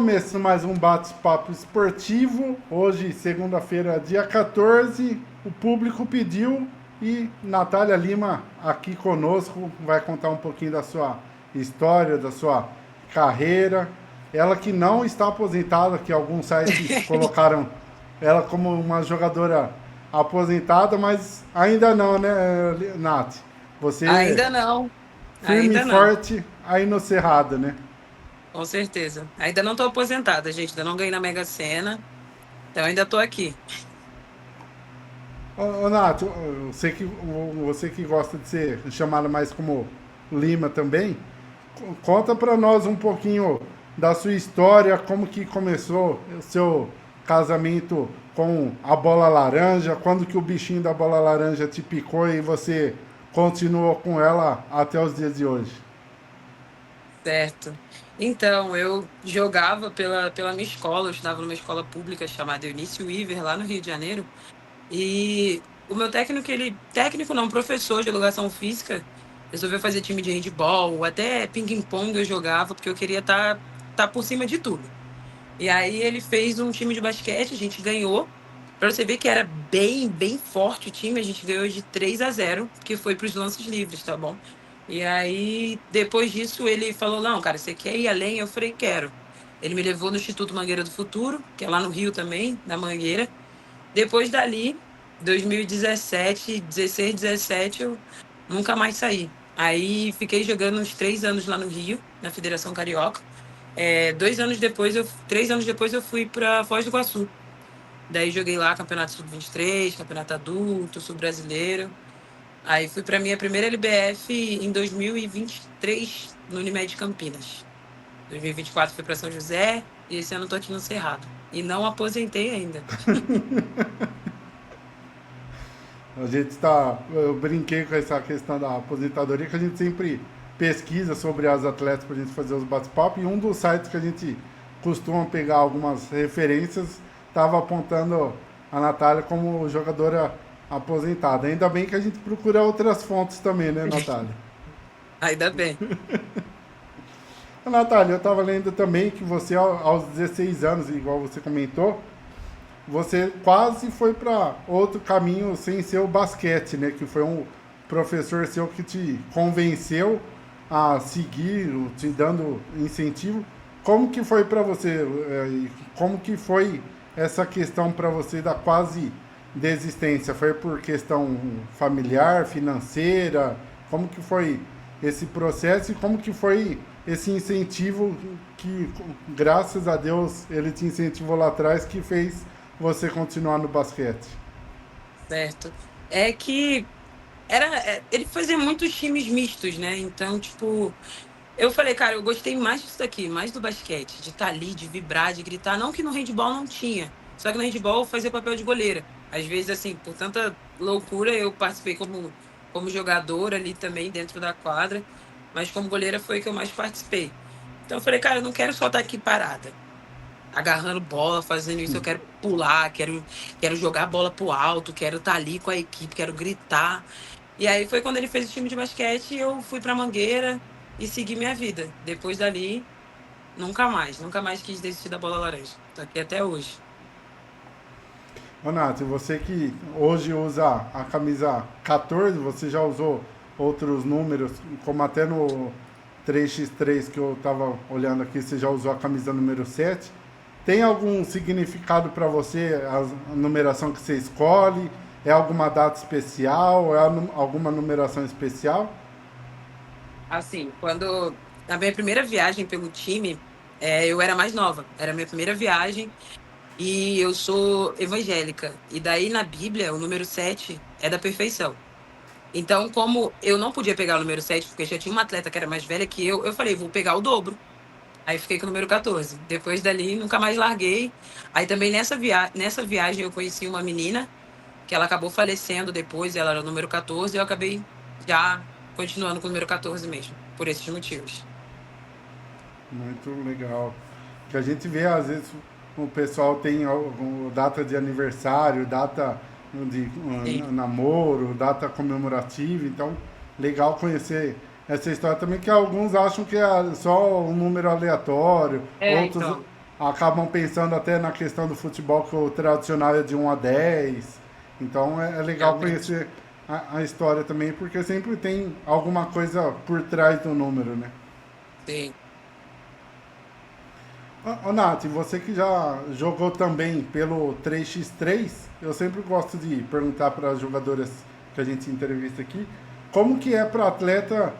começando mais um bate-papo esportivo. Hoje, segunda-feira, dia 14, o público pediu e Natália Lima aqui conosco vai contar um pouquinho da sua história, da sua carreira. Ela que não está aposentada, que alguns sites colocaram ela como uma jogadora aposentada, mas ainda não, né, Nath? Você Ainda não, firme e ainda não, forte aí no Cerrado, né? com certeza. Ainda não estou aposentada, gente. Ainda não ganhei na Mega Sena, então ainda estou aqui. Ô, Nath, você que gosta de ser chamada mais como Lima também, conta para nós um pouquinho da sua história, como que começou o seu casamento com a bola laranja, quando que o bichinho da bola laranja te picou e você continuou com ela até os dias de hoje. Certo. Então, eu jogava pela minha escola, eu estudava numa escola pública chamada Eunice Weaver, lá no Rio de Janeiro, e o meu técnico, técnico não, professor de educação física, resolveu fazer time de handball, até ping-pong eu jogava, porque eu queria tá por cima de tudo. E aí ele fez um time de basquete, a gente ganhou. Pra você ver que era bem forte o time, a gente ganhou de 3-0, que foi pros lances livres, tá bom? E aí, depois disso, ele falou: Não, cara, você quer ir além? Eu falei: Quero. Ele me levou no Instituto Mangueira do Futuro, que é lá no Rio também, na Mangueira. Depois dali, 2017, 16, 17, eu nunca mais saí. Aí fiquei jogando uns 3 anos lá no Rio, na Federação Carioca. 3 anos depois eu fui para Foz do Iguaçu. Daí joguei lá Campeonato Sub-23, Campeonato Adulto, Sul-Brasileiro. Aí fui para minha primeira LBF em 2023 no Unimed Campinas. 2024 fui para São José e esse ano tô aqui no Cerrado. E não aposentei ainda. A gente está. Eu brinquei com essa questão da aposentadoria, que a gente sempre pesquisa sobre as atletas para a gente fazer os bate-papos. E um dos sites que a gente costuma pegar algumas referências estava apontando a Natália como jogadora aposentada. Ainda bem que a gente procura outras fontes também, né, Natália? Ainda bem. Natália, eu estava lendo também que você, aos 16 anos, igual você comentou, você quase foi para outro caminho sem ser o basquete, né? Que foi um professor seu que te convenceu a seguir, te dando incentivo. Como que foi para você? Como que foi essa questão para você da quase desistência? Foi por questão familiar, financeira? Como que foi esse processo e como que foi esse incentivo que, graças a Deus, ele te incentivou lá atrás que fez você continuar no basquete? Certo. É que ele fazia muitos times mistos, né? Então, tipo, eu falei, cara, eu gostei mais disso daqui, mais do basquete, de estar ali, de vibrar, de gritar. Não que no handball não tinha. Só que no handball eu fazia papel de goleira. Às vezes, assim, por tanta loucura, eu participei como jogadora ali também dentro da quadra. Mas como goleira foi que eu mais participei. Então eu falei, cara, eu não quero só estar aqui parada, agarrando bola, fazendo isso. Eu quero pular, quero jogar a bola pro alto, quero estar ali com a equipe, quero gritar. E aí foi quando ele fez o time de basquete, eu fui pra Mangueira e segui minha vida. Depois dali, nunca mais quis desistir da bola laranja. Tô aqui até hoje. Ô Nath, você que hoje usa a camisa 14, você já usou outros números, como até no 3x3 que eu estava olhando aqui, você já usou a camisa número 7. Tem algum significado para você a numeração que você escolhe? É alguma data especial? É alguma numeração especial? Assim, quando na minha primeira viagem pelo time, eu era mais nova, era a minha primeira viagem e eu sou evangélica. E daí na Bíblia, o número 7 é da perfeição. Então, como eu não podia pegar o número 7 porque já tinha uma atleta que era mais velha que eu falei, vou pegar o dobro. Aí fiquei com o número 14. Depois dali, nunca mais larguei. Aí também nessa viagem eu conheci uma menina que ela acabou falecendo depois, ela era o número 14, e eu acabei já continuando com o número 14 mesmo, por esses motivos. Muito legal. Que a gente vê, às vezes, o pessoal tem data de aniversário, data de Sim. namoro, data comemorativa. Então, legal conhecer essa história também, que alguns acham que é só um número aleatório, outros Então. acabam pensando até na questão do futebol que o tradicional é de 1 a 10. Então é legal realmente. conhecer a história também, porque sempre tem alguma coisa por trás do número, né? Sim. Ô, Nath, você que já jogou também pelo 3x3, eu sempre gosto de perguntar para as jogadoras que a gente entrevista aqui, como que é para o atleta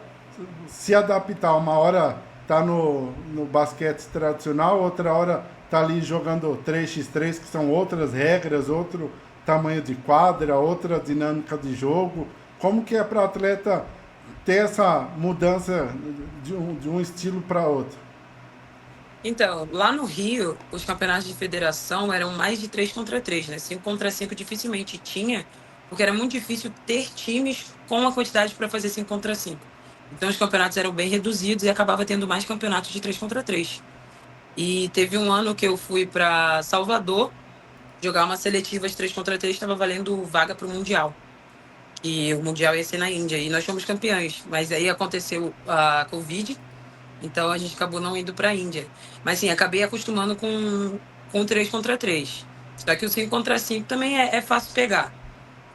se adaptar? Uma hora tá no basquete tradicional, outra hora tá ali jogando 3x3, que são outras regras, outro tamanho de quadra, outra dinâmica de jogo. Como que é para o atleta ter essa mudança de um estilo para outro? Então, lá no Rio, os campeonatos de federação eram mais de 3 contra 3, né? 5 contra 5 dificilmente tinha, porque era muito difícil ter times com a quantidade para fazer 5 contra 5. Então, os campeonatos eram bem reduzidos e acabava tendo mais campeonatos de 3 contra 3. E teve um ano que eu fui para Salvador jogar uma seletiva de 3 contra 3, estava valendo vaga para o Mundial. E o Mundial ia ser na Índia, e nós fomos campeões. Mas aí aconteceu a Covid, então a gente acabou não indo para a Índia. Mas sim, acabei acostumando com 3 contra 3. Só que o 5 contra 5 também é fácil pegar.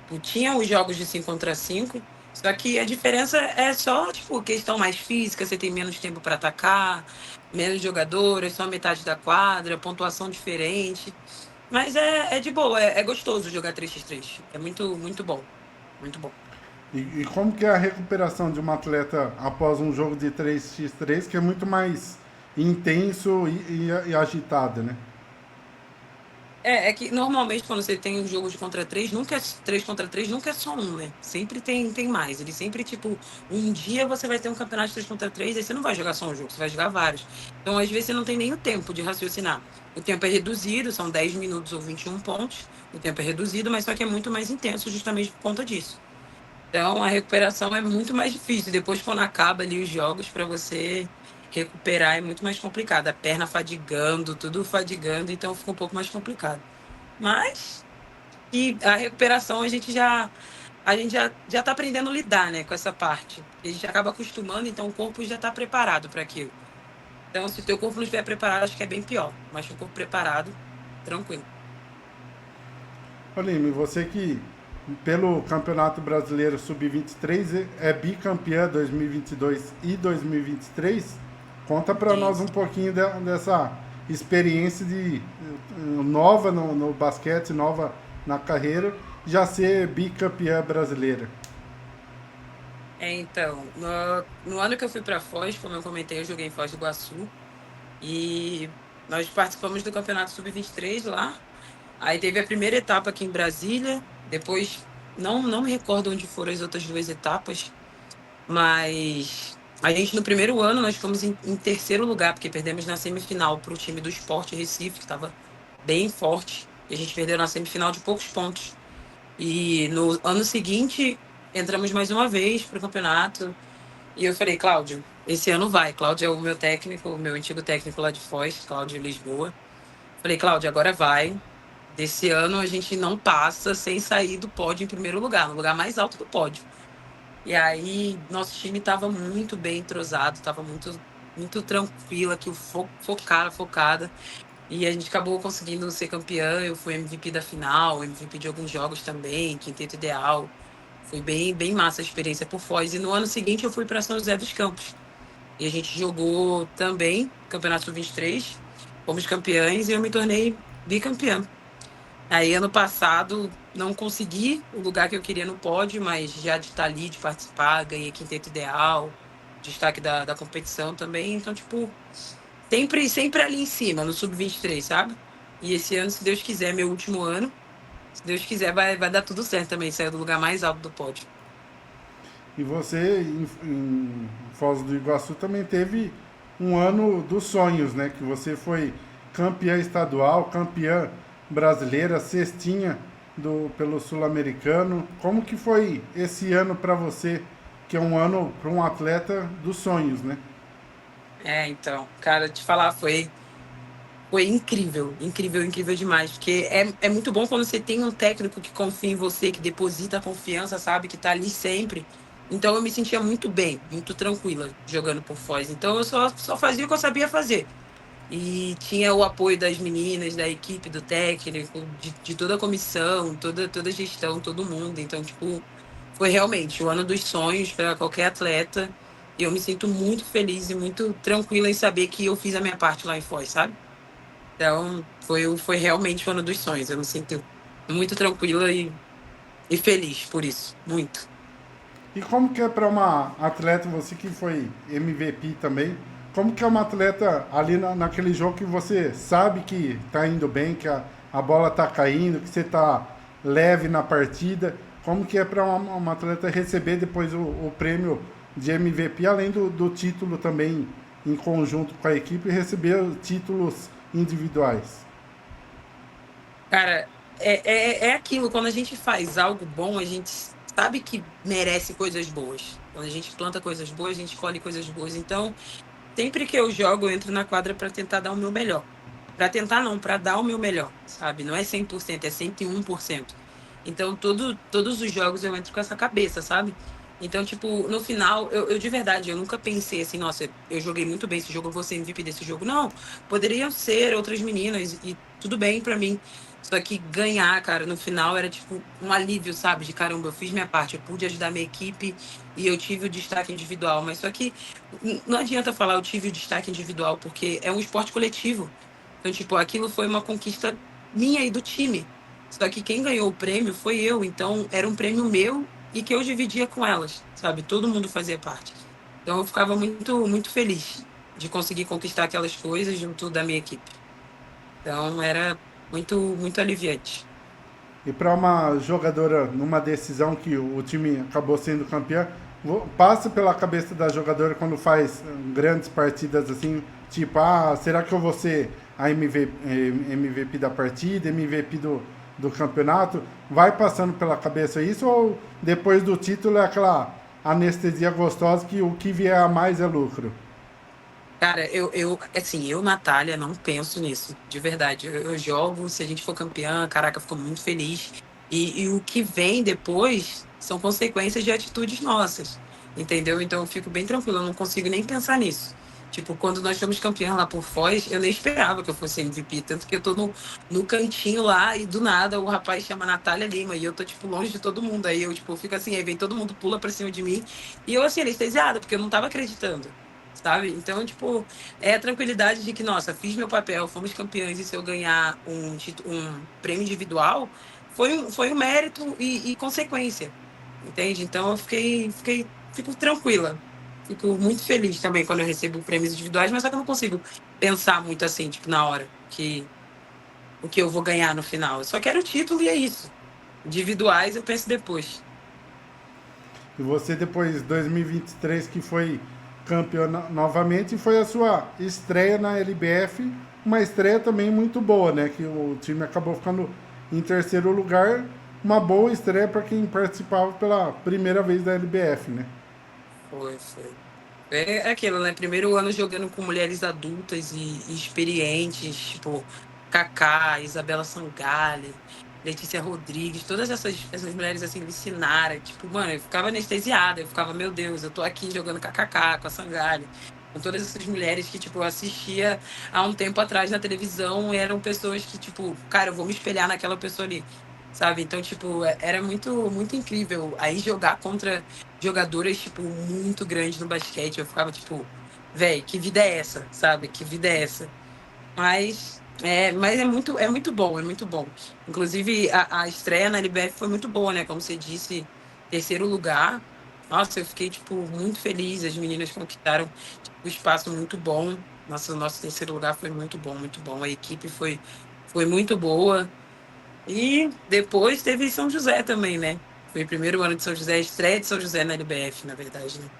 Tipo, tinha os jogos de 5 contra 5, só que a diferença é só, tipo, questão mais física, você tem menos tempo para atacar, menos jogadores, só metade da quadra, pontuação diferente. Mas é de boa, é gostoso jogar 3x3. É muito, muito bom. Muito bom. E como que é a recuperação de um atleta após um jogo de 3x3, que é muito mais intenso e agitado, né? É que normalmente quando você tem um jogo de contra 3, nunca é 3 contra 3, nunca é só um, né? Sempre tem mais. Ele sempre, tipo, um dia você vai ter um campeonato de 3 contra 3, aí você não vai jogar só um jogo, você vai jogar vários. Então, às vezes, você não tem nem o tempo de raciocinar. O tempo é reduzido, são 10 minutos ou 21 pontos. O tempo é reduzido, mas só que é muito mais intenso justamente por conta disso. Então, a recuperação é muito mais difícil. Depois, quando acaba ali os jogos, para você recuperar é muito mais complicado. A perna fadigando, tudo fadigando, então fica um pouco mais complicado. Mas e a recuperação a gente já está aprendendo a lidar, né, com essa parte. A gente acaba acostumando, então o corpo já está preparado para aquilo. Então, se o teu corpo não estiver preparado, acho que é bem pior. Mas se o corpo preparado, tranquilo. Oline, você que pelo Campeonato Brasileiro Sub-23 é bicampeã 2022 e 2023, conta para nós um Isso. pouquinho dessa experiência de nova no basquete, nova na carreira, já ser bicampeã brasileira. Então, no ano que eu fui para Foz, como eu comentei, eu joguei em Foz do Iguaçu. E nós participamos do Campeonato Sub-23 lá. Aí teve a primeira etapa aqui em Brasília. Depois, não me recordo onde foram as outras duas etapas. Mas a gente, no primeiro ano, nós ficamos em terceiro lugar, porque perdemos na semifinal para o time do Sport Recife, que estava bem forte. E a gente perdeu na semifinal de poucos pontos. E no ano seguinte, entramos mais uma vez para o campeonato. E eu falei, Cláudio, esse ano vai. Cláudio é o meu técnico, o meu antigo técnico lá de Foz, Cláudio Lisboa. Falei, Cláudio, agora vai. Desse ano a gente não passa sem sair do pódio em primeiro lugar, no lugar mais alto do pódio. E aí, nosso time estava muito bem entrosado, estava muito, muito tranquilo aqui, focada. E a gente acabou conseguindo ser campeã. Eu fui MVP da final, MVP de alguns jogos também, quinteto ideal. Foi bem, bem massa a experiência por Foz. E no ano seguinte eu fui para São José dos Campos. E a gente jogou também Campeonato Sub-23, fomos campeães e eu me tornei bicampeã. Aí, ano passado, não consegui o lugar que eu queria no pódio, mas já de estar ali, de participar, ganhei quinteto ideal, destaque da competição também. Então, tipo, sempre ali em cima, no Sub-23, sabe? E esse ano, se Deus quiser, meu último ano, se Deus quiser, vai dar tudo certo também, sair do lugar mais alto do pódio. E você, em Foz do Iguaçu, também teve um ano dos sonhos, né? Que você foi campeã estadual, campeã brasileira, cestinha pelo Sul-Americano. Como que foi esse ano para você, que é um ano para um atleta dos sonhos, né? Então, cara, te falar, foi incrível, incrível, incrível demais. Porque é muito bom quando você tem um técnico que confia em você, que deposita a confiança, sabe? Que tá ali sempre. Então eu me sentia muito bem, muito tranquila jogando por Foz. Então eu só fazia o que eu sabia fazer. e tinha o apoio das meninas, da equipe, do técnico, de toda a comissão, toda a gestão, todo mundo. Então, tipo, foi realmente o ano dos sonhos para qualquer atleta. E eu me sinto muito feliz e muito tranquila em saber que eu fiz a minha parte lá em Foz, sabe? Então, foi realmente o ano dos sonhos. Eu me sinto muito tranquila e feliz por isso. Muito. E como que é para uma atleta, você que foi MVP também, como que é uma atleta ali naquele jogo que você sabe que tá indo bem, que a bola tá caindo, que você tá leve na partida, como que é para uma atleta receber depois o prêmio de MVP, além do título também em conjunto com a equipe, e receber títulos individuais? Cara, é aquilo, quando a gente faz algo bom, a gente sabe que merece coisas boas. Quando a gente planta coisas boas, a gente colhe coisas boas. Então, sempre que eu jogo, eu entro na quadra para tentar dar o meu melhor. Para tentar não, para dar o meu melhor, sabe? Não é 100%, é 101%. Então, todos os jogos eu entro com essa cabeça, sabe? Então, tipo, no final, eu de verdade, eu nunca pensei assim, nossa, eu joguei muito bem esse jogo, eu vou ser MVP desse jogo. Não, poderiam ser outras meninas e tudo bem pra mim. Só que ganhar, cara, no final era tipo um alívio, sabe? De caramba, eu fiz minha parte, eu pude ajudar minha equipe e eu tive o destaque individual. Mas só que não adianta falar eu tive o destaque individual, porque é um esporte coletivo. Então, tipo, aquilo foi uma conquista minha e do time. Só que quem ganhou o prêmio foi eu, então era um prêmio meu e que eu dividia com elas, sabe? Todo mundo fazia parte. Então eu ficava muito feliz de conseguir conquistar aquelas coisas junto da minha equipe. Então era muito aliviante. E para uma jogadora, numa decisão que o time acabou sendo campeã, passa pela cabeça da jogadora quando faz grandes partidas assim, tipo, será que eu vou ser a MVP da partida, MVP do campeonato? Vai passando pela cabeça isso ou depois do título é aquela anestesia gostosa que o que vier a mais é lucro? Cara, assim, eu, Natália, não penso nisso, de verdade. Eu jogo, se a gente for campeã, caraca, eu fico muito feliz. E o que vem depois são consequências de atitudes nossas, entendeu? Então eu fico bem tranquila, eu não consigo nem pensar nisso. Tipo, quando nós fomos campeã lá por Foz, eu nem esperava que eu fosse MVP, tanto que eu tô no cantinho lá e do nada o rapaz chama Natália Lima e eu tô, tipo, longe de todo mundo. Aí eu, tipo, fico assim, aí vem todo mundo, pula pra cima de mim e eu, assim, anestesiada, porque eu não tava acreditando, sabe? Então, tipo, é a tranquilidade de que, nossa, fiz meu papel, fomos campeões e se eu ganhar um prêmio individual, foi um mérito e consequência, entende? Então, fico tranquila. Fico muito feliz também quando eu recebo prêmios individuais, mas só que eu não consigo pensar muito assim, tipo, na hora, que o que eu vou ganhar no final. Eu só quero o título e é isso. Individuais eu penso depois. E você depois, 2023, que foi campeão novamente, foi a sua estreia na LBF, uma estreia também muito boa, né? Que o time acabou ficando em terceiro lugar, uma boa estreia para quem participava pela primeira vez da LBF, né? Foi. É aquilo, né? Primeiro ano jogando com mulheres adultas e experientes, tipo Kaká, Isabela Sangalli, Letícia Rodrigues, todas essas mulheres assim me ensinaram. Tipo, mano, eu ficava anestesiada, eu ficava, meu Deus, eu tô aqui jogando com a Kaká, com a Sangalli, com todas essas mulheres que, tipo, eu assistia há um tempo atrás na televisão, e eram pessoas que, tipo, cara, eu vou me espelhar naquela pessoa ali. Sabe? Então, tipo, era muito incrível. Aí jogar contra jogadoras, tipo, muito grandes no basquete. Eu ficava, tipo, véi, que vida é essa? Sabe? Que vida é essa? Mas é muito bom, é muito bom. Inclusive, a estreia na LBF foi muito boa, né? Como você disse, terceiro lugar. Nossa, eu fiquei, tipo, muito feliz. As meninas conquistaram tipo, um espaço muito bom. Nosso terceiro lugar foi muito bom, muito bom. A equipe foi muito boa. E depois teve São José também, né? Foi o primeiro ano de São José, a estreia de São José na LBF, na verdade, né?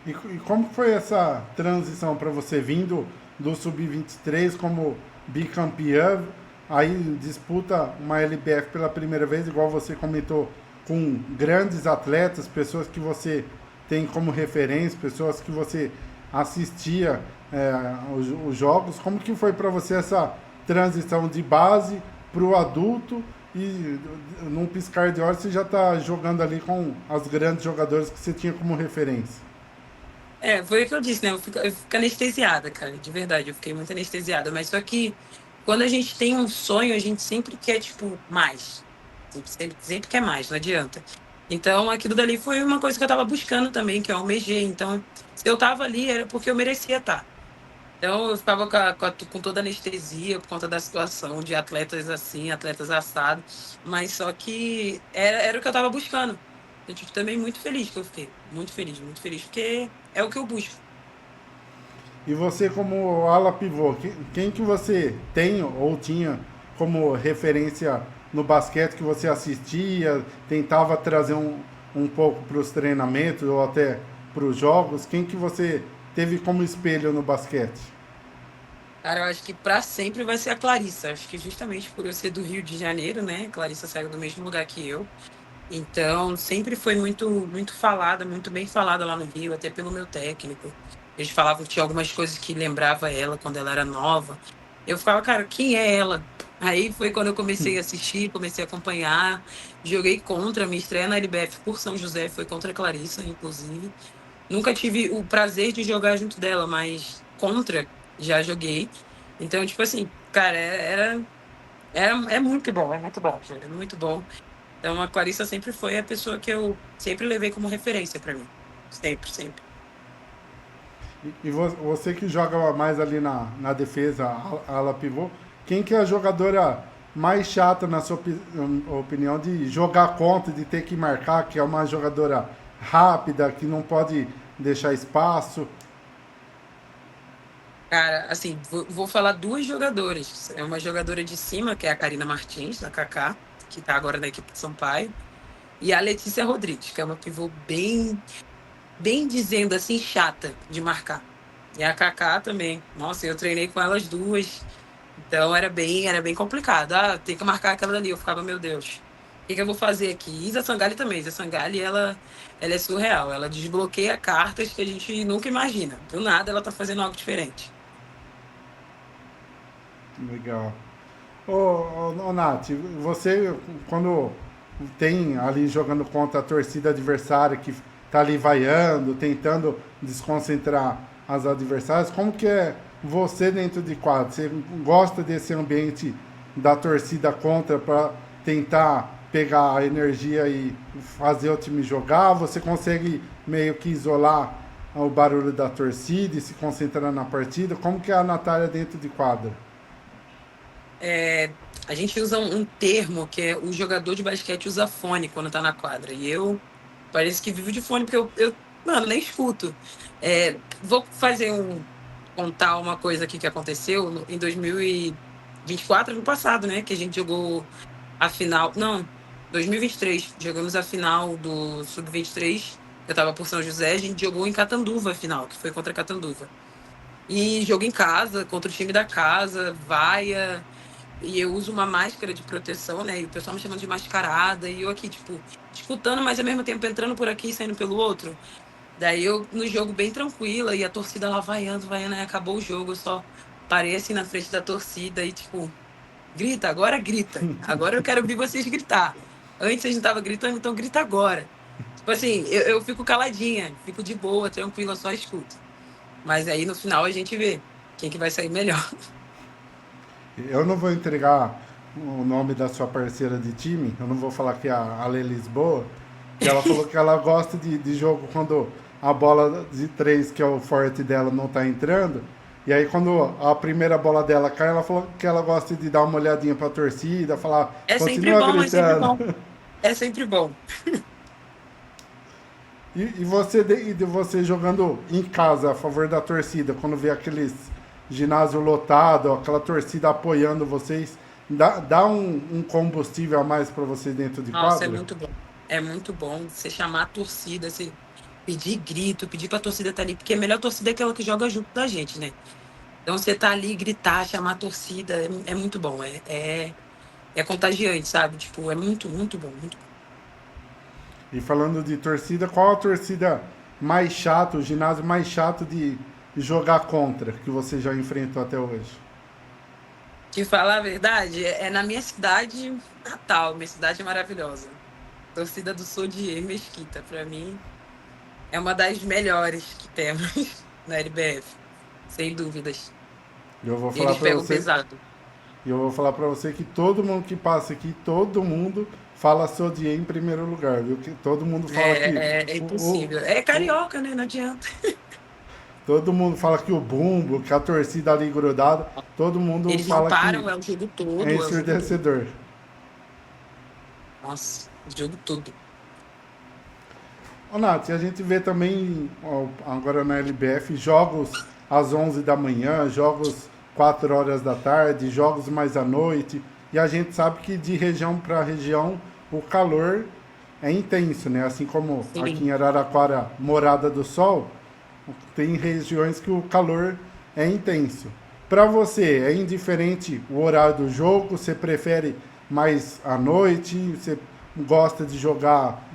E como foi essa transição para você vindo do Sub-23 como bicampeã, aí disputa uma LBF pela primeira vez, igual você comentou, com grandes atletas, pessoas que você tem como referência, pessoas que você assistia os jogos. Como que foi para você essa transição de base para o adulto e num piscar de olhos você já está jogando ali com as grandes jogadoras que você tinha como referência? Foi o que eu disse, né? Eu fico anestesiada, cara, de verdade, eu fiquei muito anestesiada. Mas só que quando a gente tem um sonho, a gente sempre quer, tipo, mais. Sempre quer mais, não adianta. Então, aquilo dali foi uma coisa que eu tava buscando também, que eu almejei. Então, se eu tava ali, era porque eu merecia estar. Então, eu ficava com toda a anestesia por conta da situação de atletas assim, atletas assados. Mas só que era o que eu tava buscando. Eu, tipo, também muito feliz que eu fiquei. Muito feliz, porque é o que eu busco. E você como ala pivô, quem que você tem ou tinha como referência no basquete que você assistia, tentava trazer um pouco para os treinamentos ou até para os jogos? Quem que você teve como espelho no basquete? Cara, eu acho que pra sempre vai ser a Clarissa. Acho que justamente por eu ser do Rio de Janeiro, né? Clarissa saiu do mesmo lugar que eu. Então, sempre foi muito falada, muito bem falada lá no Rio, até pelo meu técnico. Eles falavam que tinha algumas coisas que lembrava ela quando ela era nova. Eu ficava, cara, quem é ela? Aí foi quando eu comecei a assistir, comecei a acompanhar. Joguei contra, minha estreia na LBF por São José foi contra a Clarissa, inclusive. Nunca tive o prazer de jogar junto dela, mas contra já joguei. Então, tipo assim, cara, é muito bom, cara, é muito bom. Então, a Clarissa sempre foi a pessoa que eu sempre levei como referência para mim. Sempre, sempre. E você que joga mais ali na defesa, ala pivô, quem que é a jogadora mais chata, na sua opinião, de jogar contra, de ter que marcar, que é uma jogadora rápida, que não pode deixar espaço? Cara, assim, vou falar duas jogadoras. É uma jogadora de cima, que é a Karina Martins, da Kaká, que tá agora na equipe de Sampaio, e a Letícia Rodrigues, que é uma pivô bem dizendo assim, chata de marcar. E a Kaká também. Nossa, eu treinei com elas duas. Então era bem complicado. Ah, tem que marcar aquela ali. Eu ficava, meu Deus, o que que eu vou fazer aqui? Isa Sangali também. Isa Sangali, ela é surreal. Ela desbloqueia cartas que a gente nunca imagina. Do nada ela tá fazendo algo diferente. Legal. Ô, Nath, você, quando tem ali jogando contra a torcida adversária que tá ali vaiando, tentando desconcentrar as adversárias, como que é você dentro de quadro? Você gosta desse ambiente da torcida contra para tentar pegar a energia e fazer o time jogar? Você consegue meio que isolar o barulho da torcida e se concentrar na partida? Como que é a Natália dentro de quadra? É, a gente usa um termo que é o jogador de basquete usa fone quando tá na quadra. E eu parece que vivo de fone, porque mano, nem escuto. Vou contar uma coisa aqui que aconteceu em 2024, ano passado, né? Que a gente jogou a final. Não, 2023. Jogamos a final do Sub-23. Eu tava por São José, a gente jogou em Catanduva a final, que foi contra Catanduva. E jogo em casa, contra o time da casa, vaia. E eu uso uma máscara de proteção, né? E o pessoal me chamando de mascarada. E eu aqui, tipo, escutando, mas ao mesmo tempo entrando por aqui e saindo pelo outro. Daí eu, no jogo, bem tranquila. E a torcida lá vaiando, vaiando. Aí acabou o jogo. Eu só parei assim na frente da torcida e, tipo, grita, agora grita. Agora eu quero ouvir vocês gritar. Antes vocês não estavam gritando, então grita agora. Tipo assim, eu fico caladinha, fico de boa, tranquila, só escuto. Mas aí no final a gente vê quem que vai sair melhor. Eu não vou entregar o nome da sua parceira de time, eu não vou falar que é a Ale Lisboa, que ela falou que ela gosta de jogo quando a bola de três, que é o forte dela, não tá entrando. E aí quando a primeira bola dela cai, ela falou que ela gosta de dar uma olhadinha pra torcida, falar, É sempre continua bom, é sempre gritando. bom. É sempre bom. E você jogando em casa a favor da torcida, quando vê aqueles ginásio lotado, aquela torcida apoiando vocês, dá um combustível a mais para você dentro de Nossa, é quadra? muito bom. É muito bom você chamar a torcida, você pedir grito, pedir pra torcida estar ali, porque a melhor torcida é aquela que joga junto da gente, né? Então você tá ali, gritar, chamar a torcida, é muito bom. É contagiante, sabe? Tipo, é muito bom, muito bom. E falando de torcida, qual a torcida mais chata, o ginásio mais chato de jogar contra, que você já enfrentou até hoje? Te falar a verdade, é na minha cidade natal, minha cidade é maravilhosa. Torcida do Sodier Mesquita, pra mim. É uma das melhores que temos na LBF, sem dúvidas. E eu vou falar Eles para pegam você, pesado. e eu vou falar para você que todo mundo que passa aqui, todo mundo fala Sodier em primeiro lugar, viu? Que todo mundo fala que É impossível. É o- carioca, né? Não adianta. todo mundo fala que o bumbo, que a torcida ali grudada, todo mundo Eles não fala param, que é o jogo é todo, é o jogo todo. ensurdecedor. Nossa, o jogo todo. Ô, Nath, a gente vê também ó, agora na LBF jogos às 11 da manhã, jogos 4 horas da tarde, jogos mais à noite. E a gente sabe que de região para região o calor é intenso, né? Assim como aqui em Sim. Araraquara, Morada do Sol, tem regiões que o calor é intenso. Para você, é indiferente o horário do jogo? Você prefere mais à noite? Você gosta de jogar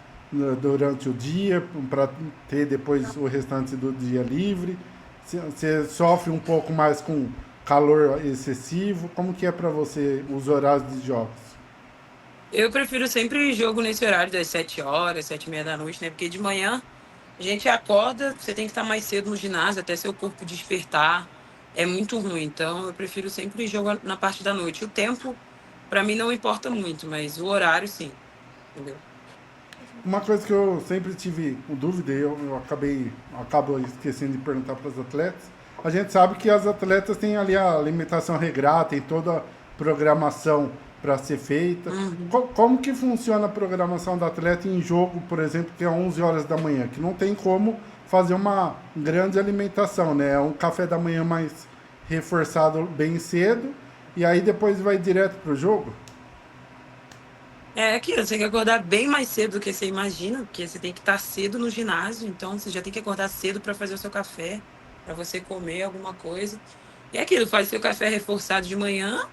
durante o dia para ter depois o restante do dia livre? Você sofre um pouco mais com calor excessivo? Como que é para você os horários de jogos? Eu prefiro sempre jogo nesse horário das 7 horas, 7h30 da noite, né? Porque de manhã a gente acorda, você tem que estar mais cedo no ginásio até seu corpo despertar. É muito ruim. Então eu prefiro sempre jogar na parte da noite. O tempo, pra mim, não importa muito, mas o horário, sim. Entendeu? Uma coisa que eu sempre tive dúvida, e eu acabo esquecendo de perguntar para os atletas, a gente sabe que as atletas têm ali a alimentação regrada, tem toda a programação para ser feita. Uhum. Como que funciona a programação do atleta em jogo, por exemplo, que é 11 horas da manhã, que não tem como fazer uma grande alimentação, né? É um café da manhã mais reforçado bem cedo e aí depois vai direto para o jogo? É aquilo, você tem que acordar bem mais cedo do que você imagina, porque você tem que estar cedo no ginásio, então você já tem que acordar cedo para fazer o seu café, para você comer alguma coisa. E é aquilo, faz seu café reforçado de manhã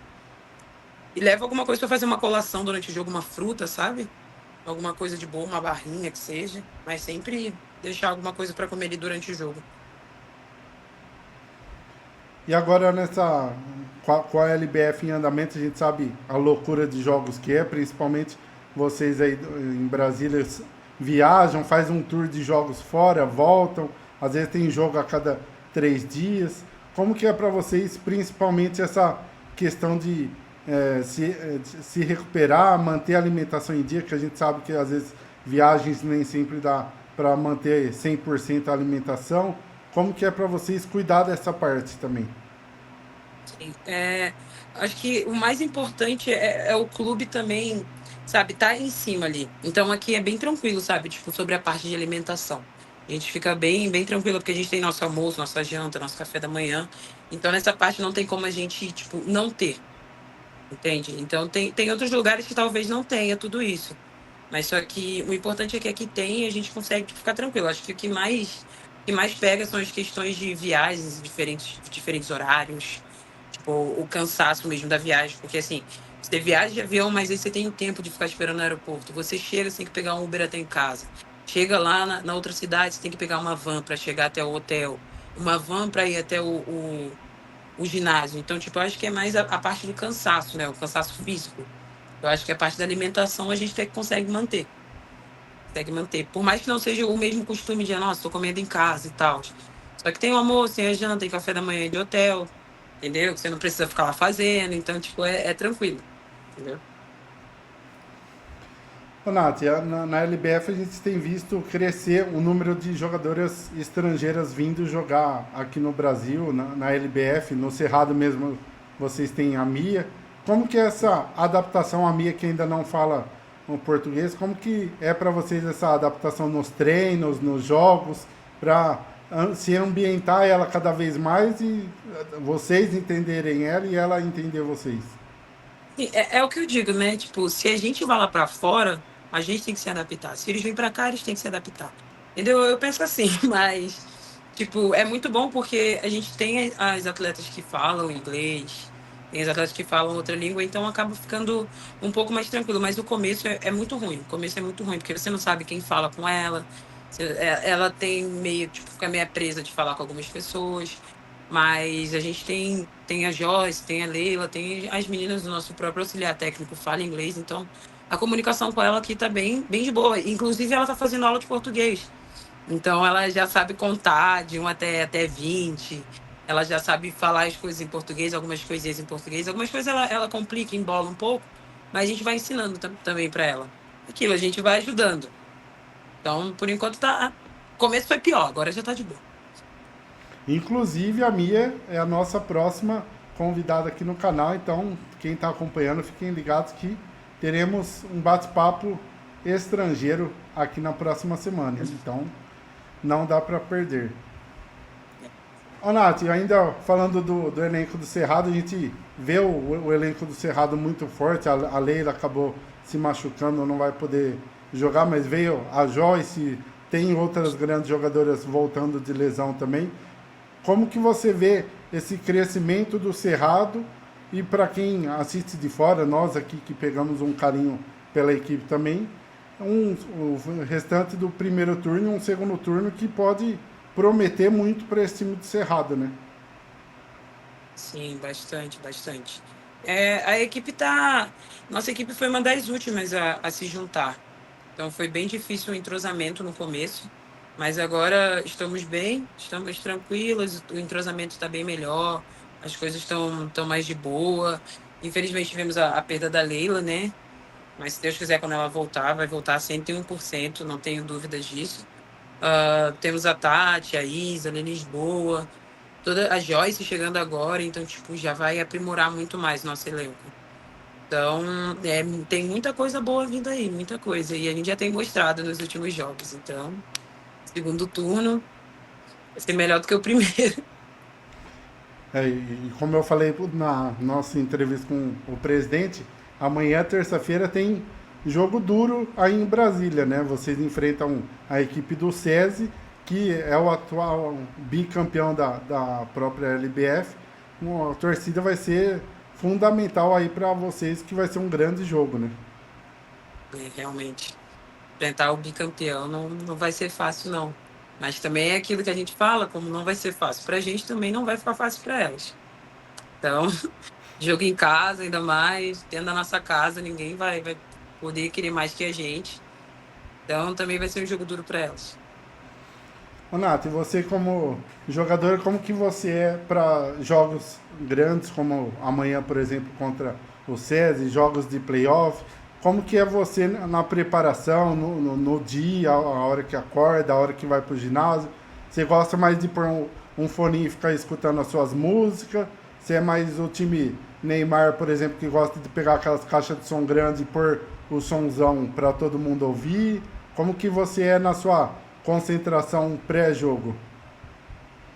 e leva alguma coisa para fazer uma colação durante o jogo, uma fruta, sabe? Alguma coisa de boa, uma barrinha que seja, mas sempre deixar alguma coisa para comer ali durante o jogo. E agora com a LBF em andamento, a gente sabe a loucura de jogos que é, principalmente vocês aí em Brasília viajam, faz um tour de jogos fora, voltam, às vezes tem jogo a cada 3 dias. Como que é para vocês, principalmente essa questão de se recuperar, manter a alimentação em dia, que a gente sabe que às vezes viagens nem sempre dá para manter 100% a alimentação. Como que é para vocês cuidar dessa parte também? Sim. Acho que o mais importante é o clube também, sabe, tá em cima ali. Então aqui é bem tranquilo, sabe, tipo, sobre a parte de alimentação. A gente fica bem, bem tranquilo, porque a gente tem nosso almoço, nossa janta, nosso café da manhã. Então nessa parte não tem como a gente, tipo, não ter, entende? Então tem outros lugares que talvez não tenha tudo isso. Mas só que o importante é que aqui tem e a gente consegue tipo, ficar tranquilo. Acho que o que mais pega são as questões de viagens, diferentes horários, tipo, o cansaço mesmo da viagem. Porque assim, você viaja de avião, mas aí você tem o tempo de ficar esperando no aeroporto. Você chega, você tem que pegar um Uber até em casa. Chega lá na outra cidade, você tem que pegar uma van para chegar até o hotel. Uma van para ir até o ginásio. Então, tipo, eu acho que é mais a parte do cansaço, né? O cansaço físico. Eu acho que a parte da alimentação a gente até que consegue manter. Consegue manter. Por mais que não seja o mesmo costume de, nossa, tô comendo em casa e tal. Só que tem o almoço, tem a janta, tem café da manhã de hotel, entendeu? Que você não precisa ficar lá fazendo. Então, tipo, é tranquilo, entendeu? Ô, Nath, na LBF a gente tem visto crescer o número de jogadoras estrangeiras vindo jogar aqui no Brasil, na LBF, no Cerrado mesmo vocês têm a Mia. Como que é essa adaptação, a Mia que ainda não fala o português, como que é para vocês essa adaptação nos treinos, nos jogos, para se ambientar ela cada vez mais e vocês entenderem ela e ela entender vocês? E é o que eu digo, né? Tipo, se a gente vai lá pra fora, a gente tem que se adaptar. Se eles vêm pra cá, eles têm que se adaptar. Entendeu? Eu penso assim, mas, tipo, é muito bom porque a gente tem as atletas que falam inglês, tem as atletas que falam outra língua, então acaba ficando um pouco mais tranquilo. Mas o começo é muito ruim. O começo é muito ruim, porque você não sabe quem fala com ela. Ela tem meio, tipo, fica meio presa de falar com algumas pessoas. Mas a gente tem a Joyce, tem a Leila, tem as meninas do nosso próprio auxiliar técnico fala inglês, então a comunicação com ela aqui tá bem, bem de boa. Inclusive, ela tá fazendo aula de português. Então ela já sabe contar de 1 até 20. Ela já sabe falar as coisas em português, algumas coisinhas em português. Algumas coisas ela complica, embola um pouco, mas a gente vai ensinando também para ela. Aquilo, a gente vai ajudando. Então, por enquanto tá. O começo foi pior, agora já tá de boa. Inclusive, a Mia é a nossa próxima convidada aqui no canal, então quem está acompanhando, fiquem ligados que teremos um bate-papo estrangeiro aqui na próxima semana. Então, não dá para perder. Ô, Nath, ainda falando do elenco do Cerrado, a gente vê o elenco do Cerrado muito forte. A Leila acabou se machucando, não vai poder jogar, mas veio a Joyce, tem outras grandes jogadoras voltando de lesão também. Como que você vê esse crescimento do Cerrado e para quem assiste de fora, nós aqui que pegamos um carinho pela equipe também, o restante do primeiro turno e um segundo turno que pode prometer muito para esse time do Cerrado, né? Sim, bastante, bastante. A equipe tá. Nossa equipe foi uma das últimas a se juntar. Então foi bem difícil o entrosamento no começo, mas agora estamos bem, estamos tranquilas, o entrosamento está bem melhor, as coisas estão mais de boa. Infelizmente tivemos a perda da Leila, né? Mas se Deus quiser, quando ela voltar, vai voltar 101%, não tenho dúvidas disso. Temos a Tati, a Isa, a Lisboa, toda a Joyce chegando agora, então, tipo, já vai aprimorar muito mais nosso elenco. Então, tem muita coisa boa vindo aí, muita coisa. E a gente já tem mostrado nos últimos jogos. Então, segundo turno vai ser melhor do que o primeiro. E como eu falei na nossa entrevista com o presidente, amanhã, terça-feira, tem jogo duro aí em Brasília, né? Vocês enfrentam a equipe do SESI, que é o atual bicampeão da própria LBF. A torcida vai ser fundamental aí para vocês, que vai ser um grande jogo, né? Realmente, enfrentar o bicampeão não vai ser fácil, não. Mas também é aquilo que a gente fala, como não vai ser fácil para a gente, também não vai ficar fácil para elas. Então, jogo em casa, ainda mais, dentro da nossa casa, ninguém vai poder querer mais que a gente. Então, também vai ser um jogo duro para elas. Ô, Nath, e você como jogador, como que você é para jogos grandes, como amanhã, por exemplo, contra o SESI, jogos de playoff? Como que é você na preparação, no dia, a hora que acorda, a hora que vai para o ginásio? Você gosta mais de pôr um fone e ficar escutando as suas músicas? Você é mais o time Neymar, por exemplo, que gosta de pegar aquelas caixas de som grande e pôr o sonzão para todo mundo ouvir? Como que você é na sua concentração pré-jogo?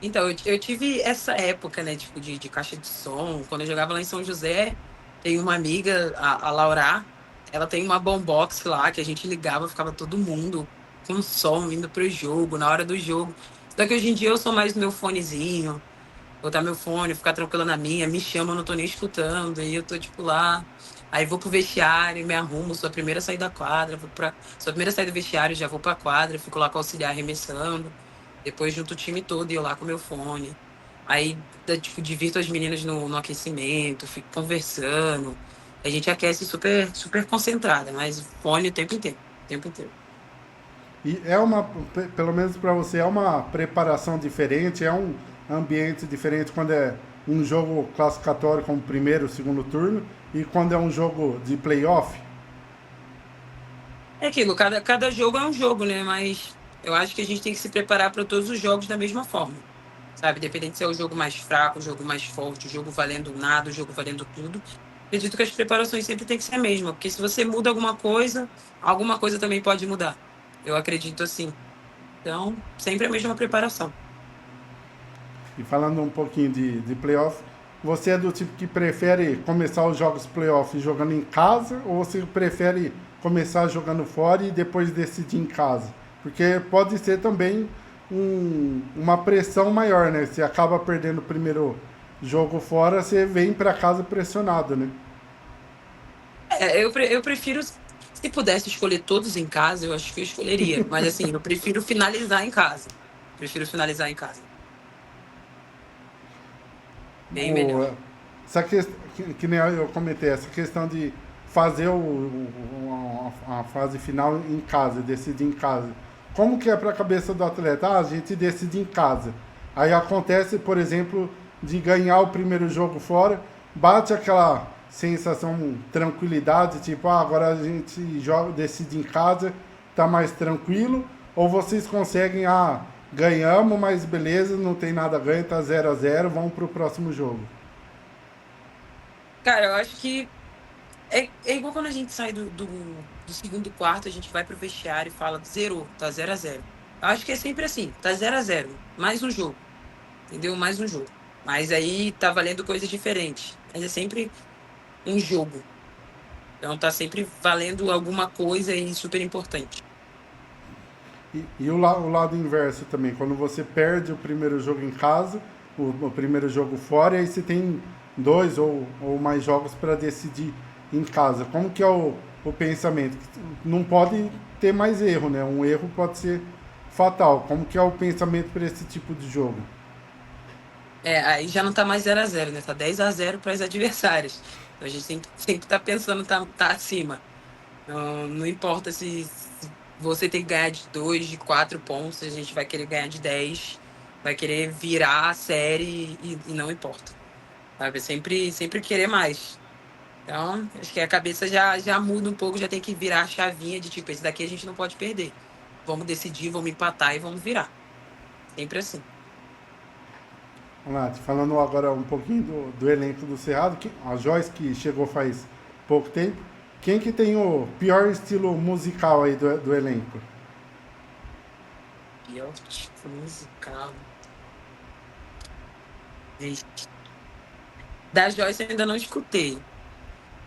Então, eu tive essa época, né, tipo, de caixa de som. Quando eu jogava lá em São José, tem uma amiga, a Laura, ela tem uma boombox lá que a gente ligava, ficava todo mundo com som indo pro jogo, na hora do jogo. Só que hoje em dia eu sou mais do meu fonezinho, botar meu fone, ficar tranquila na minha, me chama, eu não tô nem escutando, aí eu tô, tipo, lá. Aí vou pro vestiário, me arrumo, sou a primeira a sair da quadra, sou a primeira a sair do vestiário, já vou pra quadra, fico lá com o auxiliar arremessando. Depois junto o time todo e eu lá com meu fone. Aí, tipo, divirto as meninas no aquecimento, fico conversando. A gente aquece super, super concentrada, mas fone o tempo inteiro, o tempo inteiro. E é uma, pelo menos para você, é uma preparação diferente, é um ambiente diferente quando é um jogo classificatório como primeiro, segundo turno e quando é um jogo de playoff. É aquilo, cada jogo é um jogo, né? Mas eu acho que a gente tem que se preparar para todos os jogos da mesma forma, sabe? Dependendo se é o jogo mais fraco, o jogo mais forte, o jogo valendo nada, o jogo valendo tudo. Acredito que as preparações sempre tem que ser a mesma, porque se você muda alguma coisa também pode mudar. Eu acredito assim. Então, sempre a mesma preparação. E falando um pouquinho de playoff, você é do tipo que prefere começar os jogos playoff jogando em casa ou você prefere começar jogando fora e depois decidir em casa? Porque pode ser também uma pressão maior, né? Você acaba perdendo o primeiro jogo fora, você vem para casa pressionado, né? Eu prefiro, se pudesse escolher todos em casa, eu acho que eu escolheria. Mas assim, eu prefiro finalizar em casa. Prefiro finalizar em casa. Bem melhor. O, essa que nem eu comentei, essa questão de fazer a fase final em casa, decidir em casa. como que é para a cabeça do atleta? Ah, a gente decide em casa. Aí acontece, por exemplo, de ganhar o primeiro jogo fora, bate aquela sensação tranquilidade, tipo, ah, agora a gente joga, decide em casa, tá mais tranquilo, ou vocês conseguem, ah, ganhamos, mas beleza, não tem nada a ganhar, tá 0-0, vamos pro próximo jogo. Cara, eu acho que é igual quando a gente sai do segundo quarto, a gente vai pro vestiário e fala, zerou, tá 0-0. Eu acho que é sempre assim, tá 0-0, mais um jogo, entendeu? Mais um jogo. Mas aí tá valendo coisas diferentes. Mas é sempre um jogo. Então tá sempre valendo alguma coisa e super importante. E o lado inverso também, quando você perde o primeiro jogo em casa, o primeiro jogo fora, e aí você tem dois ou mais jogos para decidir em casa. Como que é o pensamento? Não pode ter mais erro, né? Um erro pode ser fatal. Como que é o pensamento para esse tipo de jogo? É, aí já não tá mais 0-0, né? Tá 10-0 para os adversários. Então a gente sempre tá pensando tá acima. Não, não importa se você tem que ganhar de 2, de 4 pontos, a gente vai querer ganhar de 10, vai querer virar a série e não importa. Sabe? Sempre querer mais. Então, acho que a cabeça já muda um pouco, já tem que virar a chavinha de tipo, esse daqui a gente não pode perder. Vamos decidir, vamos empatar e vamos virar. Sempre assim. Nath, falando agora um pouquinho do elenco do Cerrado, a Joyce que chegou faz pouco tempo, quem que tem o pior estilo musical aí do elenco? Pior tipo musical. Vixe. Da Joyce eu ainda não escutei.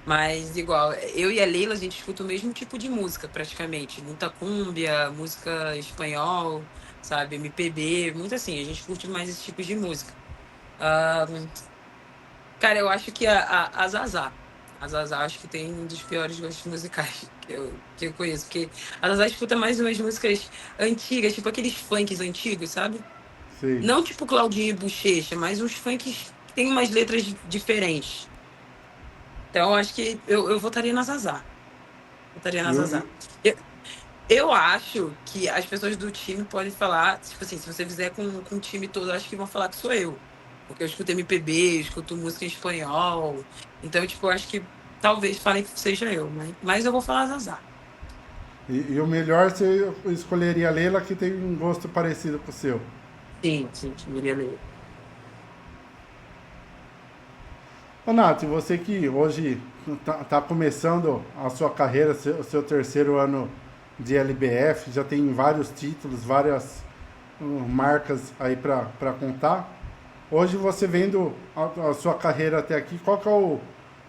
Mas igual, eu e a Leila, a gente escuta o mesmo tipo de música, praticamente. Muita cúmbia, música espanhol, sabe? MPB, muito assim. A gente curte mais esse tipo de música. Ah, cara, eu acho que a Zazá. A Zazá acho que tem um dos piores gostos musicais que eu conheço. Porque a Zazá escuta mais umas músicas antigas, tipo aqueles funks antigos, sabe? Sei. Não tipo Claudinho e Buchecha, mas uns funks que tem umas letras diferentes. Então, acho que eu votaria na Zazá. Votaria na E o, Zazá. Eu acho que as pessoas do time podem falar, tipo assim, se você fizer com o time todo, eu acho que vão falar que sou eu. Porque eu escuto MPB, eu escuto música em espanhol. Então, tipo, eu acho que talvez falem que seja eu, mas eu vou falar Zazá. e o melhor você escolheria a Leila, que tem um gosto parecido com o seu. Sim, sim, deveria ler. Ô Nath, você que hoje tá começando a sua carreira, o seu terceiro ano de LBF, já tem vários títulos, várias marcas aí para contar. Hoje você vendo a sua carreira até aqui, qual que é o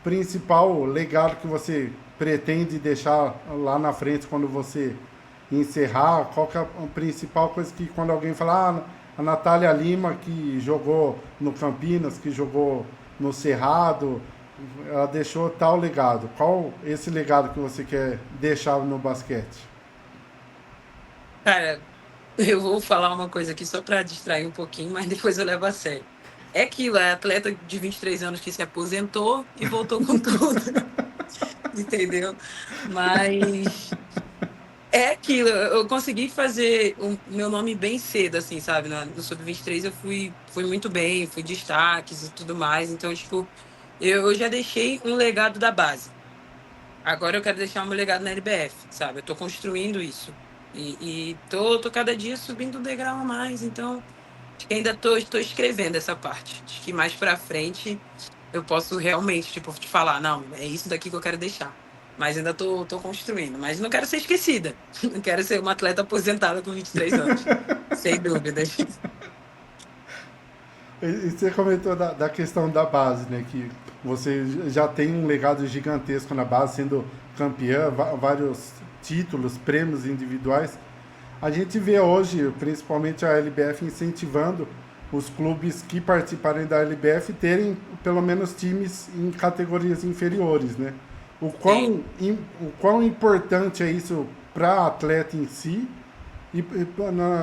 principal legado que você pretende deixar lá na frente quando você encerrar? Qual que é a principal coisa que quando alguém fala, ah, a Natália Lima que jogou no Campinas, que jogou no Cerrado, ela deixou tal legado. Qual esse legado que você quer deixar no basquete? Cara, eu vou falar uma coisa aqui só para distrair um pouquinho, mas depois eu levo a sério. É aquilo, é atleta de 23 anos que se aposentou e voltou com tudo, entendeu? Mas é aquilo, eu consegui fazer o meu nome bem cedo, assim, sabe? No Sub-23 eu fui muito bem, fui destaques e tudo mais. Então, tipo, eu já deixei um legado da base. Agora eu quero deixar o meu legado na LBF, sabe? Eu tô construindo isso. E tô cada dia subindo um degrau a mais. Então, acho que ainda tô escrevendo essa parte. Acho que mais pra frente eu posso realmente, tipo, te falar, não, é isso daqui que eu quero deixar. Mas ainda tô construindo. Mas não quero ser esquecida. Não quero ser uma atleta aposentada com 23 anos. Sem dúvidas. E você comentou da questão da base, né? Que você já tem um legado gigantesco na base, sendo campeã, vários títulos, prêmios individuais. A gente vê hoje, principalmente a LBF, incentivando os clubes que participarem da LBF terem pelo menos times em categorias inferiores, né? Sim. O quão importante é isso para a atleta em si e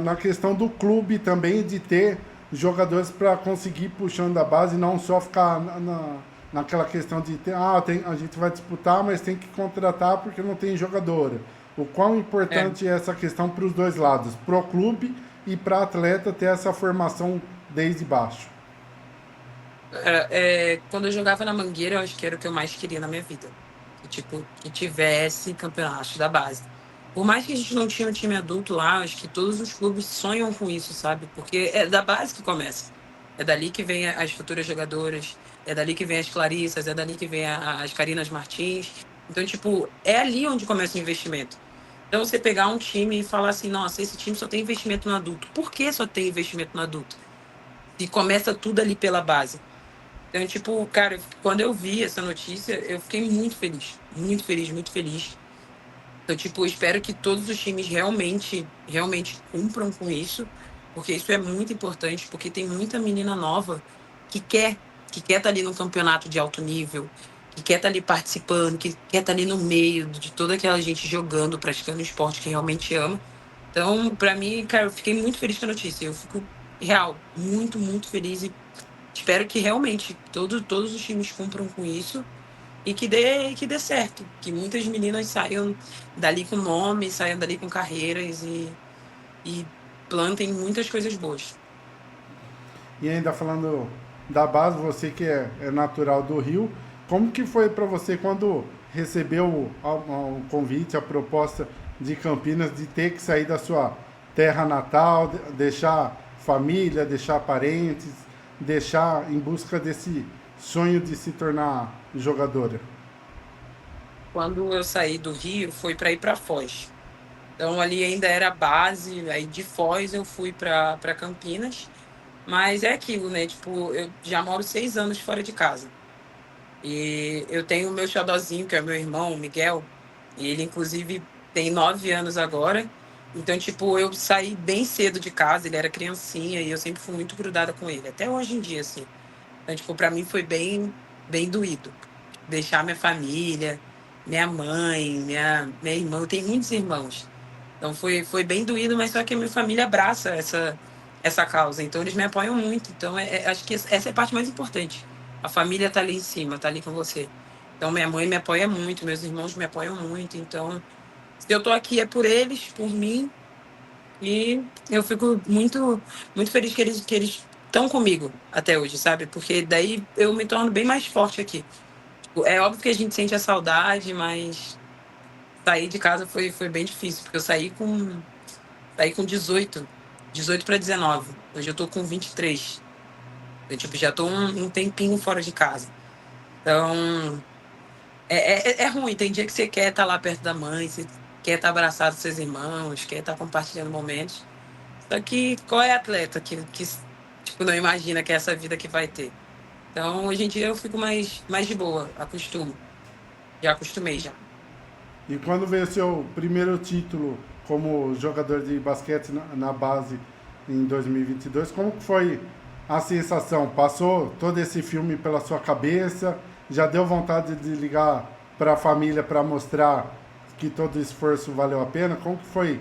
na questão do clube também de ter jogadores para conseguir puxando a base, não só ficar naquela questão de ter, a gente vai disputar, mas tem que contratar porque não tem jogadora. O quão É, importante é essa questão para os dois lados, pro clube e para atleta ter essa formação desde baixo. quando eu jogava na Mangueira, eu acho que era o que eu mais queria na minha vida. Que, tipo, que tivesse campeonato da base. Por mais que a gente não tinha um time adulto lá, acho que todos os clubes sonham com isso, sabe? Porque é da base que começa. É dali que vem as futuras jogadoras, é dali que vem as Clarissas, é dali que vem as Carinas Martins. Então, tipo, é ali onde começa o investimento. Então, você pegar um time e falar assim, nossa, esse time só tem investimento no adulto. Por que só tem investimento no adulto? E começa tudo ali pela base. Então, tipo, cara, quando eu vi essa notícia, eu fiquei muito feliz. Muito feliz, muito feliz. Então, tipo, eu espero que todos os times realmente cumpram com isso, porque isso é muito importante, porque tem muita menina nova que quer, que quer estar ali no campeonato de alto nível, que quer estar ali participando, que quer estar ali no meio de toda aquela gente jogando, praticando esporte que realmente ama. Então, pra mim, cara, eu fiquei muito feliz com a notícia. Eu fico, real, muito feliz e espero que realmente todos os times cumpram com isso e que dê certo. Que muitas meninas saiam dali com nome, saiam dali com carreiras e plantem muitas coisas boas. E ainda falando da base, você que é natural do Rio, como que foi para você quando recebeu o convite, a proposta de Campinas de ter que sair da sua terra natal, deixar família, deixar parentes, deixar em busca desse sonho de se tornar jogadora? Quando eu saí do Rio, foi para ir para Foz. Então ali ainda era a base, aí de Foz eu fui para Campinas. Mas é aquilo, né? Tipo, eu já moro 6 anos fora de casa. E eu tenho o meu xodozinho, que é meu irmão, o Miguel, e ele, inclusive, tem 9 anos agora. Então, tipo, eu saí bem cedo de casa, ele era criancinha, e eu sempre fui muito grudada com ele, até hoje em dia, assim. Então, tipo, pra mim foi bem doído. Deixar minha família, minha mãe, minha irmã, eu tenho muitos irmãos. Então foi bem doído, mas só que a minha família abraça essa causa. Então eles me apoiam muito. Então acho que essa é a parte mais importante. A família tá ali em cima, tá ali com você. Então minha mãe me apoia muito, meus irmãos me apoiam muito. Então, se eu tô aqui é por eles, por mim, e eu fico muito feliz que eles estão comigo até hoje, sabe? Porque daí eu me torno bem mais forte aqui. Tipo, é óbvio que a gente sente a saudade, mas sair de casa foi bem difícil, porque eu saí com 18 para 19. Hoje eu tô com 23. Eu, tipo, já tô um tempinho fora de casa. Então, é ruim. Tem dia que você quer estar lá perto da mãe, você quer estar abraçado com seus irmãos, quer estar compartilhando momentos. Só que qual é atleta que tipo, não imagina que é essa vida que vai ter? Então, hoje em dia eu fico mais de boa, acostumo. Já acostumei já. E quando veio o seu primeiro título como jogador de basquete na base em 2022, como que foi a sensação? Passou todo esse filme pela sua cabeça? Já deu vontade de ligar para a família para mostrar que todo o esforço valeu a pena? Como que foi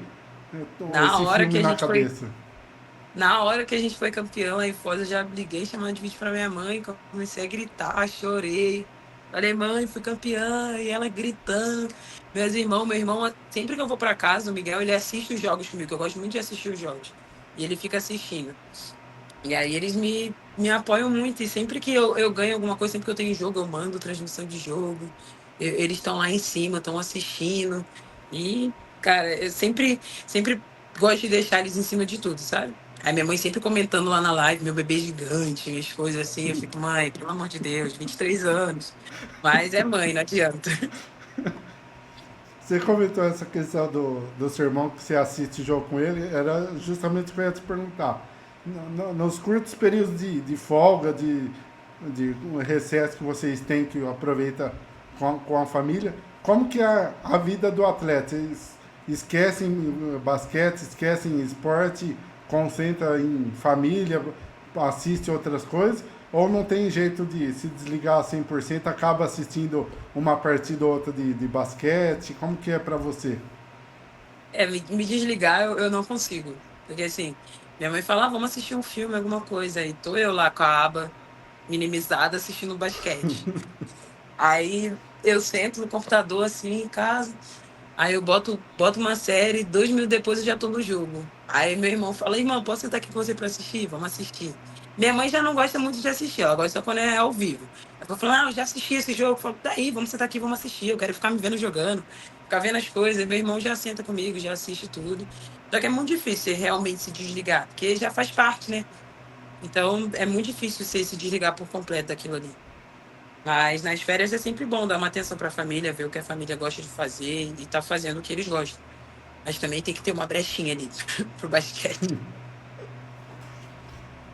Na esse hora que filme a na gente foi cabeça? Na hora que a gente foi campeão aí fora, eu já liguei chamando de vídeo pra minha mãe, comecei a gritar, chorei. Falei, mãe, fui campeã, e ela gritando. Meu irmão, sempre que eu vou pra casa, o Miguel, ele assiste os jogos comigo, que eu gosto muito de assistir os jogos. E ele fica assistindo. E aí eles me apoiam muito, e sempre que eu ganho alguma coisa, sempre que eu tenho jogo, eu mando transmissão de jogo. Eles estão lá em cima, estão assistindo. E, cara, eu sempre gosto de deixar eles em cima de tudo, sabe? Aí minha mãe sempre comentando lá na live, meu bebê gigante, as coisas assim. Eu fico, mãe, pelo amor de Deus, 23 anos. Mas é mãe, não adianta. Você comentou essa questão do seu irmão que você assiste o jogo com ele, era justamente o que eu ia te perguntar. Nos curtos períodos de folga, de recesso que vocês têm, que aproveita com a família, como que é a vida do atleta? Eles esquecem basquete, esquecem esporte, concentra em família, assiste outras coisas, ou não tem jeito de se desligar 100%, acaba assistindo uma partida ou outra de basquete? Como que é para você? Me desligar eu não consigo. Porque assim, minha mãe fala, vamos assistir um filme, alguma coisa. Aí tô eu lá com a aba minimizada assistindo basquete. Aí eu sento no computador assim em casa. Aí eu boto uma série, 2 minutos depois eu já tô no jogo. Aí meu irmão fala, irmão, posso sentar aqui com você pra assistir? Vamos assistir. Minha mãe já não gosta muito de assistir, ela gosta só quando é ao vivo. Ela fala, ah, eu já assisti esse jogo. Eu falo, daí, vamos sentar aqui, vamos assistir. Eu quero ficar me vendo jogando, ficar vendo as coisas. Meu irmão já senta comigo, já assiste tudo. Só que é muito difícil você realmente se desligar, porque já faz parte, né? Então é muito difícil você se desligar por completo daquilo ali. Mas nas férias é sempre bom dar uma atenção para a família, ver o que a família gosta de fazer e tá fazendo o que eles gostam. Mas também tem que ter uma brechinha ali pro basquete.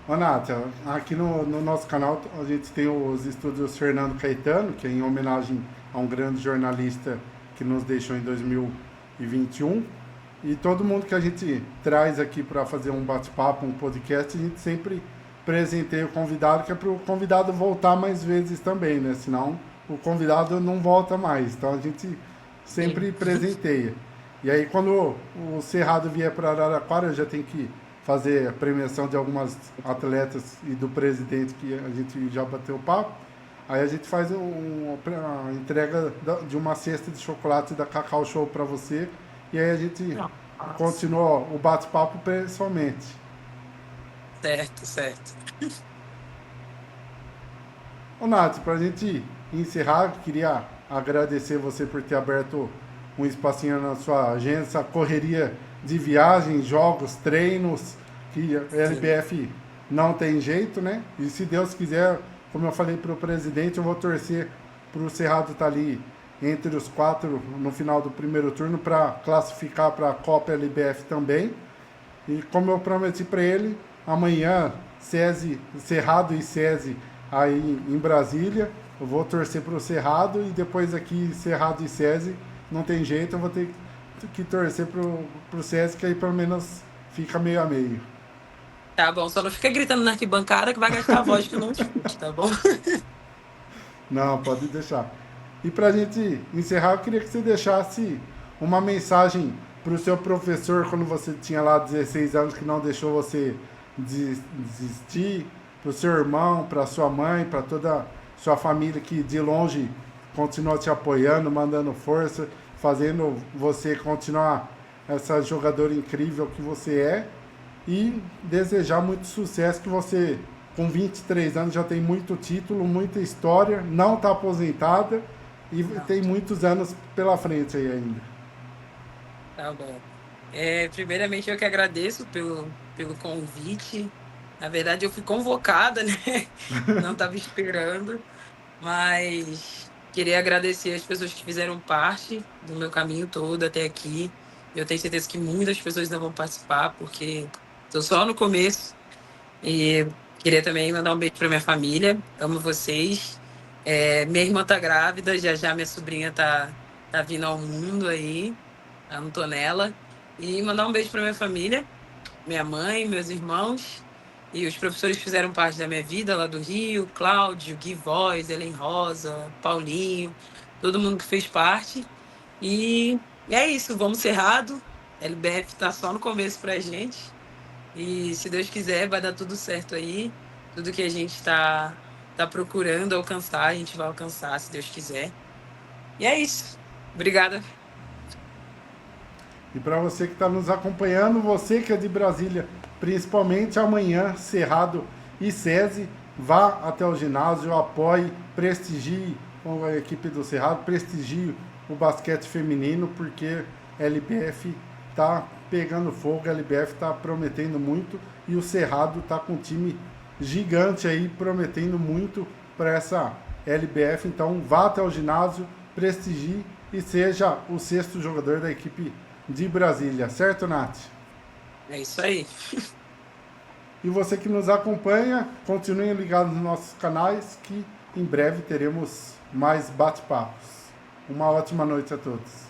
Ô, Nátia, aqui no nosso canal a gente tem os estúdios Fernando Caetano, que é em homenagem a um grande jornalista que nos deixou em 2021. E todo mundo que a gente traz aqui para fazer um bate-papo, um podcast, a gente sempre presenteia o convidado, que é para o convidado voltar mais vezes também, né? Senão o convidado não volta mais. Então a gente Sim. sempre presenteia. E aí quando o Cerrado vier para Araraquara, eu já tenho que fazer a premiação de algumas atletas e do presidente que a gente já bateu papo. Aí a gente faz a entrega de uma cesta de chocolate da Cacau Show para você. E aí a gente Nossa. continua o bate-papo pessoalmente. Certo, certo. Ô Nath, para a gente encerrar, queria agradecer você por ter aberto um espacinho na sua agenda, essa correria de viagens, jogos, treinos, que a Sim. LBF não tem jeito, né? E se Deus quiser, como eu falei para o presidente, eu vou torcer para o Cerrado estar ali entre os quatro no final do primeiro turno para classificar para a Copa LBF também. E como eu prometi para ele, amanhã SESI, Cerrado e SESI aí em Brasília, eu vou torcer para o Cerrado e depois aqui Cerrado e SESI, não tem jeito, eu vou ter que torcer pro SESI, que aí pelo menos fica meio a meio. Tá bom, só não fica gritando na arquibancada que vai gastar a voz que eu não escuto, tá bom? Não, pode deixar. E para a gente encerrar, eu queria que você deixasse uma mensagem para o seu professor quando você tinha lá 16 anos, que não deixou você desistir, para o seu irmão, para sua mãe, para toda a sua família que de longe continuou te apoiando, mandando força, fazendo você continuar essa jogadora incrível que você é e desejar muito sucesso, que você com 23 anos já tem muito título, muita história, não está aposentada e Não, tem muitos anos pela frente aí ainda. tá bom. Primeiramente, eu que agradeço pelo convite. Na verdade, eu fui convocada, né? Não estava esperando, mas queria agradecer as pessoas que fizeram parte do meu caminho todo até aqui. Eu tenho certeza que muitas pessoas ainda vão participar, porque estou só no começo. E queria também mandar um beijo para minha família. Amo vocês. Minha irmã tá grávida, já já minha sobrinha tá vindo ao mundo aí, a Antonella. E mandar um beijo para minha família, minha mãe, meus irmãos. E os professores que fizeram parte da minha vida lá do Rio, Cláudio, Gui Voz, Helen Rosa, Paulinho, todo mundo que fez parte. E é isso, vamos Cerrado. LBF tá só no começo pra gente. E se Deus quiser, vai dar tudo certo aí. Tudo que a gente tá procurando alcançar, a gente vai alcançar, se Deus quiser. E é isso. Obrigada. E para você que está nos acompanhando, você que é de Brasília, principalmente amanhã, Cerrado e SESI, vá até o ginásio, apoie, prestigie a equipe do Cerrado, prestigie o basquete feminino, porque a LBF está pegando fogo, a LBF está prometendo muito e o Cerrado está com um time gigante aí, prometendo muito para essa LBF. Então vá até o ginásio, prestigie e seja o sexto jogador da equipe de Brasília, certo, Nath? É isso aí. E você que nos acompanha, continuem ligados nos nossos canais, que em breve teremos mais bate-papos. Uma ótima noite a todos.